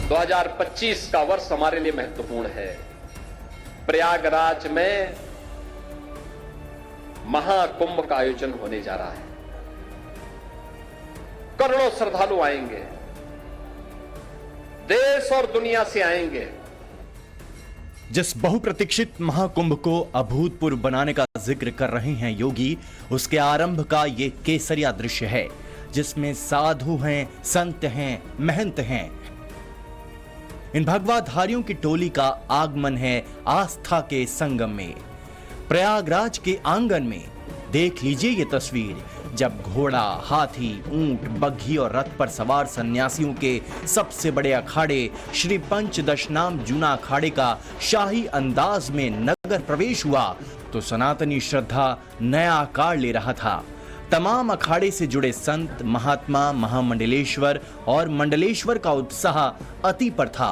2025 का वर्ष हमारे लिए महत्वपूर्ण है। प्रयागराज में महाकुंभ का आयोजन होने जा रहा है। करोड़ों श्रद्धालु आएंगे, देश और दुनिया से आएंगे। जिस बहुप्रतीक्षित महाकुंभ को अभूतपूर्व बनाने का जिक्र कर रहे हैं योगी, उसके आरंभ का ये केसरिया दृश्य है, जिसमें साधु हैं, संत हैं, महंत हैं। इन भगवाधारियों की टोली का आगमन है आस्था के संगम में। प्रयागराज के आंगन में देख लीजिए ये तस्वीर, जब घोड़ा, हाथी, ऊंट, बग्घी और रथ पर सवार सन्यासियों के सबसे बड़े अखाड़े श्री पंचदशनाम जूना अखाड़े का शाही अंदाज में नगर प्रवेश हुआ तो सनातनी श्रद्धा नया आकार ले रहा था। तमाम अखाड़े से जुड़े संत, महात्मा, महामंडलेश्वर और मंडलेश्वर का उत्साह अति पर था।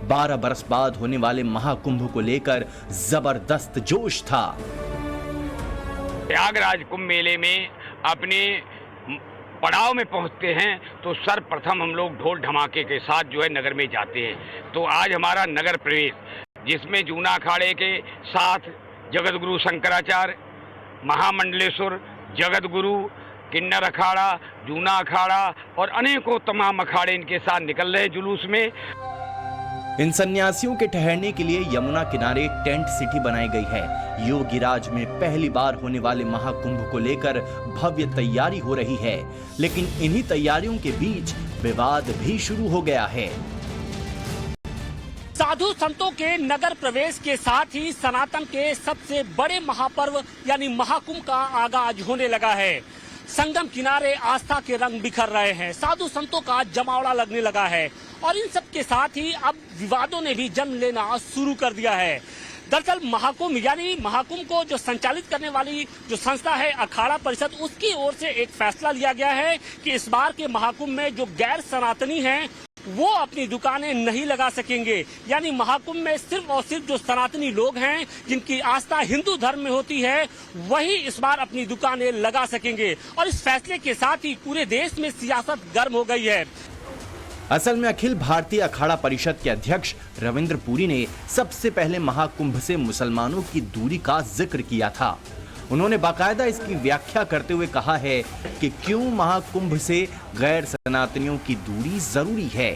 12 बरस बाद होने वाले महाकुंभ को लेकर जबरदस्त जोश था। प्रयागराज कुंभ मेले में अपने पड़ाव में पहुंचते हैं तो सर्वप्रथम हम लोग ढोल धमाके के साथ जो है नगर में जाते हैं। तो आज हमारा नगर प्रवेश, जिसमें जूना अखाड़े के साथ जगत गुरु शंकराचार्य, महामंडलेश्वर, जगत गुरु, किन्नर अखाड़ा, जूना अखाड़ा और अनेकों तमाम अखाड़े इनके साथ निकल रहे जुलूस में। इन सन्यासियों के ठहरने के लिए यमुना किनारे टेंट सिटी बनाई गई है। योगीराज में पहली बार होने वाले महाकुंभ को लेकर भव्य तैयारी हो रही है, लेकिन इन्हीं तैयारियों के बीच विवाद भी शुरू हो गया है। साधु संतों के नगर प्रवेश के साथ ही सनातन के सबसे बड़े महापर्व यानी महाकुंभ का आगाज होने लगा है। संगम किनारे आस्था के रंग बिखर रहे हैं, साधु संतों का जमावड़ा लगने लगा है और इन सब के साथ ही अब विवादों ने भी जन्म लेना शुरू कर दिया है। दरअसल महाकुंभ यानी महाकुंभ को जो संचालित करने वाली जो संस्था है अखाड़ा परिषद, उसकी ओर से एक फैसला लिया गया है कि इस बार के महाकुंभ में जो गैर सनातनी हैं वो अपनी दुकानें नहीं लगा सकेंगे। यानी महाकुंभ में सिर्फ और सिर्फ जो सनातनी लोग हैं, जिनकी आस्था हिंदू धर्म में होती है, वही इस बार अपनी दुकानें लगा सकेंगे। और इस फैसले के साथ ही पूरे देश में सियासत गर्म हो गई है। असल में अखिल भारतीय अखाड़ा परिषद के अध्यक्ष रविंद्र पुरी ने सबसे पहले महाकुंभ से मुसलमानों की दूरी का जिक्र किया था। उन्होंने बाकायदा इसकी व्याख्या करते हुए कहा है कि क्यों महाकुंभ से गैर सनातनियों की दूरी जरूरी है।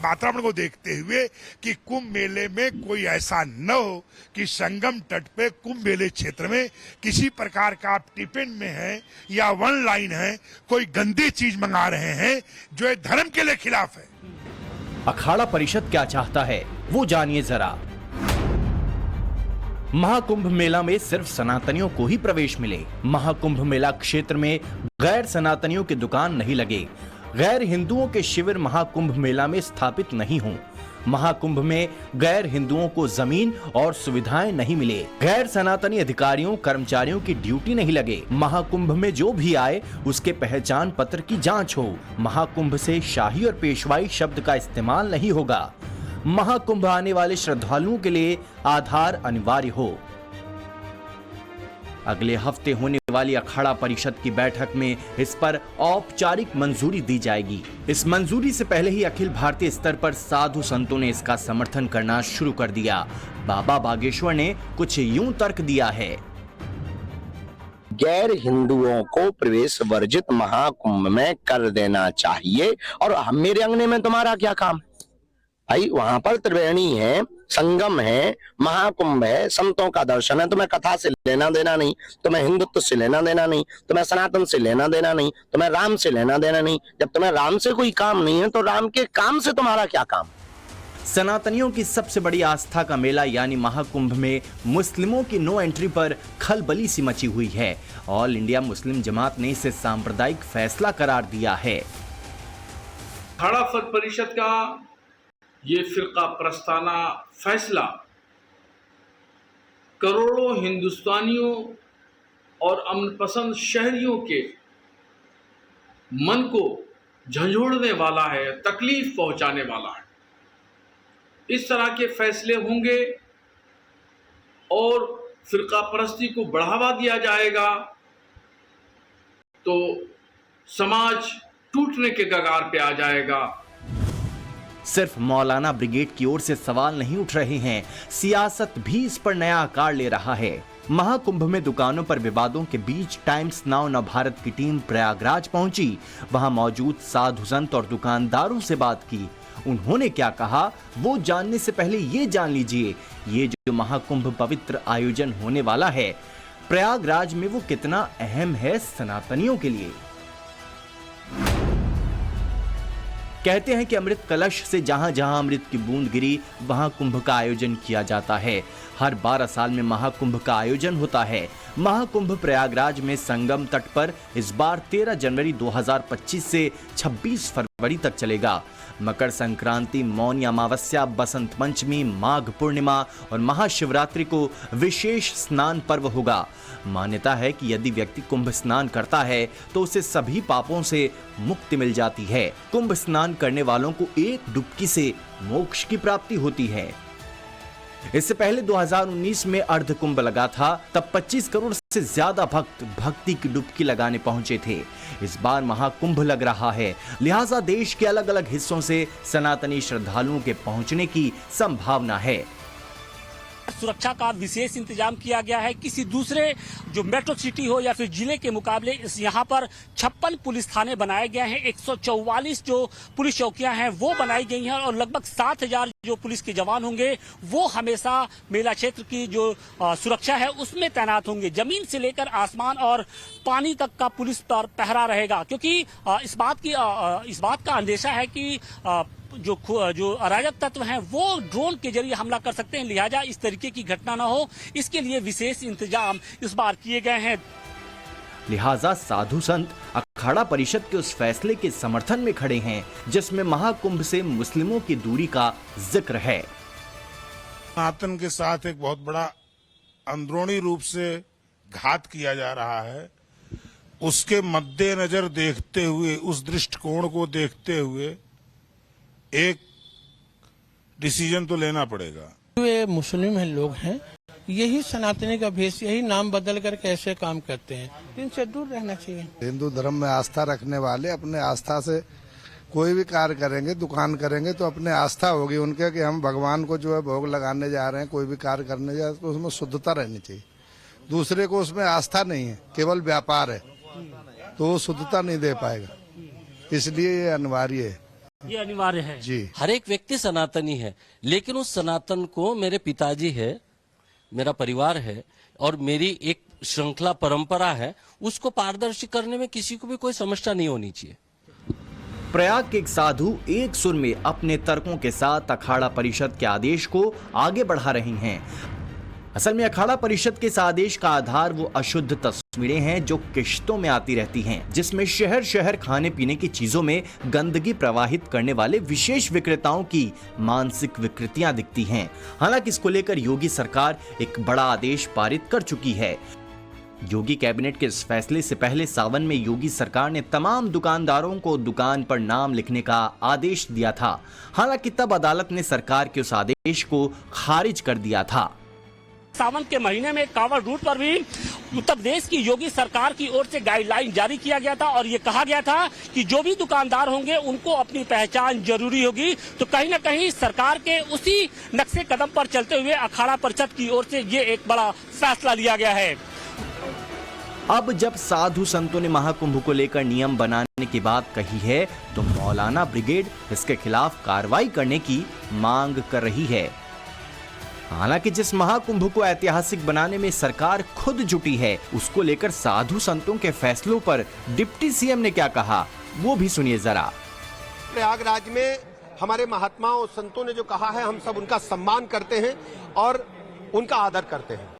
वातावरण को देखते हुए कि कुंभ मेले में कोई ऐसा न हो कि संगम तट पे कुंभ मेले क्षेत्र में किसी प्रकार का आप टिफिन में है या वन लाइन है, कोई गंदी चीज मंगा रहे हैं जो धर्म के लिए खिलाफ है। अखाड़ा परिषद क्या चाहता है वो जानिए जरा। महाकुंभ मेला में सिर्फ सनातनियों को ही प्रवेश मिले। महाकुंभ मेला क्षेत्र में गैर सनातनियों की दुकान नहीं लगे। गैर हिंदुओं के शिविर महाकुंभ मेला में स्थापित नहीं हों। महाकुंभ में गैर हिंदुओं को जमीन और सुविधाएं नहीं मिले। गैर सनातनी अधिकारियों, कर्मचारियों की ड्यूटी नहीं लगे। महाकुंभ में जो भी आए उसके पहचान पत्र की जांच हो। महाकुंभ से शाही और पेशवाई शब्द का इस्तेमाल नहीं होगा। महाकुंभ आने वाले श्रद्धालुओं के लिए आधार अनिवार्य हो। अगले हफ्ते होने वाली अखाड़ा परिषद की बैठक में इस पर औपचारिक मंजूरी दी जाएगी। इस मंजूरी से पहले ही अखिल भारतीय स्तर पर साधु संतों ने इसका समर्थन करना शुरू कर दिया। बाबा बागेश्वर ने कुछ यूं तर्क दिया है। गैर हिंदुओं को प्रवेश वर्जित महाकुंभ में कर देना चाहिए। और मेरे अंगने में तुम्हारा क्या काम भाई? वहां पर त्रिवेणी है, संगम है, महाकुंभ है, संतों का दर्शन है। तुम्हें कथा से लेना देना नहीं, तुम्हें हिंदुत्व से लेना देना नहीं, तुम्हें सनातन से लेना देना नहीं, तुम्हें राम से लेना देना नहीं। जब तुम्हें राम से कोई काम नहीं है तो राम के काम से तुम्हारा क्या काम? सनातनियों की सबसे बड़ी आस्था का मेला यानी महाकुंभ में मुस्लिमों की नो एंट्री पर खलबली सी मची हुई है। ऑल इंडिया मुस्लिम जमात ने इसे सांप्रदायिक फैसला करार दिया है। अखाड़ा परिषद का ये फिरका प्रस्ताना फैसला करोड़ों हिंदुस्तानियों और अमन पसंद शहरियों के मन को झंझोड़ने वाला है, तकलीफ पहुंचाने वाला है। इस तरह के फैसले होंगे और फिरका परस्ती को बढ़ावा दिया जाएगा तो समाज टूटने के कगार पे आ जाएगा। सिर्फ मौलाना ब्रिगेड की ओर से सवाल नहीं उठ रहे हैं, सियासत भी इस पर नया आकार ले रहा है। महाकुंभ में दुकानों पर विवादों के बीच टाइम्स नाउ नवभारत की टीम प्रयागराज पहुंची। वहां मौजूद साधु संत और दुकानदारों से बात की। उन्होंने क्या कहा वो जानने से पहले ये जान लीजिए, ये जो महाकुंभ पवित्र आयोजन होने वाला है प्रयागराज में, वो कितना अहम है सनातनियों के लिए। कहते हैं कि अमृत कलश से जहां जहां अमृत की बूंद गिरी वहां कुंभ का आयोजन किया जाता है। हर 12 साल में महाकुंभ का आयोजन होता है। महाकुंभ प्रयागराज में संगम तट पर इस बार 13 जनवरी 2025 से 26 फरवरी तक चलेगा। मकर संक्रांति, मौनी अमावस्या, बसंत पंचमी, माघ पूर्णिमा और महाशिवरात्रि को विशेष स्नान पर्व होगा। मान्यता है कि यदि व्यक्ति कुंभ स्नान करता है तो उसे सभी पापों से मुक्ति मिल जाती है। कुंभ स्नान करने वालों को एक डुबकी से मोक्ष की प्राप्ति होती है। इससे पहले 2019 में अर्ध कुंभ लगा था, तब 25 करोड़ से ज्यादा भक्त भक्ति की डुबकी लगाने पहुंचे थे। इस बार महाकुंभ लग रहा है, लिहाजा देश के अलग अलग हिस्सों से सनातनी श्रद्धालुओं के पहुंचने की संभावना है। सुरक्षा का विशेष इंतजाम किया गया है। किसी दूसरे जो मेट्रो सिटी हो या फिर जिले के मुकाबले इस यहाँ पर 56 पुलिस थाने बनाए गए हैं। 144 जो पुलिस चौकियां हैं वो बनाई गई हैं और लगभग 7000 जो पुलिस के जवान होंगे वो हमेशा मेला क्षेत्र की जो सुरक्षा है उसमें तैनात होंगे। जमीन से लेकर आसमान और पानी तक का पुलिस पर पहरा रहेगा, क्योंकि इस बात का अंदेशा है कि जो अराजक तत्व हैं वो ड्रोन के जरिए हमला कर सकते हैं। लिहाजा इस तरीके की घटना न हो, इसके लिए विशेष इंतजाम इस बार किए गए हैं। लिहाजा साधु संत अखाड़ा परिषद के उस फैसले के समर्थन में खड़े हैं जिसमें महाकुंभ से मुस्लिमों की दूरी का जिक्र है। सनातन के साथ एक बहुत बड़ा अंदरूनी रूप से घात किया जा रहा है। उसके मद्देनजर देखते हुए, उस दृष्टिकोण को देखते हुए एक डिसीजन तो लेना पड़ेगा। ये मुस्लिम हैं, लोग हैं, यही सनातनी का भेष, यही नाम बदल कर कैसे काम करते हैं, इनसे दूर रहना चाहिए। हिंदू धर्म में आस्था रखने वाले अपने आस्था से कोई भी कार्य करेंगे, दुकान करेंगे तो अपने आस्था होगी उनके कि हम भगवान को जो है भोग लगाने जा रहे हैं, कोई भी कार्य करने जा रहे हैं तो उसमें शुद्धता रहनी चाहिए। दूसरे को उसमें आस्था नहीं है, केवल व्यापार है, तो वो शुद्धता नहीं दे पाएगा। इसलिए ये अनिवार्य है, ये अनिवार्य है जी। हर एक व्यक्ति सनातनी है, लेकिन उस सनातन को मेरे पिताजी है, मेरा परिवार है और मेरी एक श्रृंखला परंपरा है, उसको पारदर्शी करने में किसी को भी कोई समस्या नहीं होनी चाहिए। प्रयाग के एक साधु एक सुर में अपने तर्कों के साथ अखाड़ा परिषद के आदेश को आगे बढ़ा रहे हैं। असल में अखाड़ा परिषद के इस आदेश का आधार वो अशुद्ध तस्वीरें हैं जो किश्तों में आती रहती हैं, जिसमें शहर शहर खाने पीने की चीजों में गंदगी प्रवाहित करने वाले विशेष विक्रेताओं की मानसिक विकृतियां दिखती हैं। हालांकि इसको लेकर योगी सरकार एक बड़ा आदेश पारित कर चुकी है। योगी कैबिनेट के इस फैसले से पहले सावन में योगी सरकार ने तमाम दुकानदारों को दुकान पर नाम लिखने का आदेश दिया था। हालांकि तब अदालत ने सरकार के उस आदेश को खारिज कर दिया था। सावन के महीने में कांवड़ रूट पर भी उत्तर प्रदेश की योगी सरकार की ओर से गाइडलाइन जारी किया गया था और ये कहा गया था कि जो भी दुकानदार होंगे उनको अपनी पहचान जरूरी होगी। तो कहीं ना कहीं सरकार के उसी नक्शे कदम पर चलते हुए अखाड़ा परिषद की ओर से ये एक बड़ा फैसला लिया गया है। अब जब साधु संतों ने महाकुंभ को लेकर नियम बनाने की बात कही है तो मौलाना ब्रिगेड इसके खिलाफ कार्रवाई करने की मांग कर रही है। हालांकि जिस महाकुंभ को ऐतिहासिक बनाने में सरकार खुद जुटी है, उसको लेकर साधु संतों के फैसलों पर डिप्टी सीएम ने क्या कहा वो भी सुनिए जरा। प्रयागराज में हमारे महात्माओं संतों ने जो कहा है हम सब उनका सम्मान करते हैं और उनका आदर करते हैं।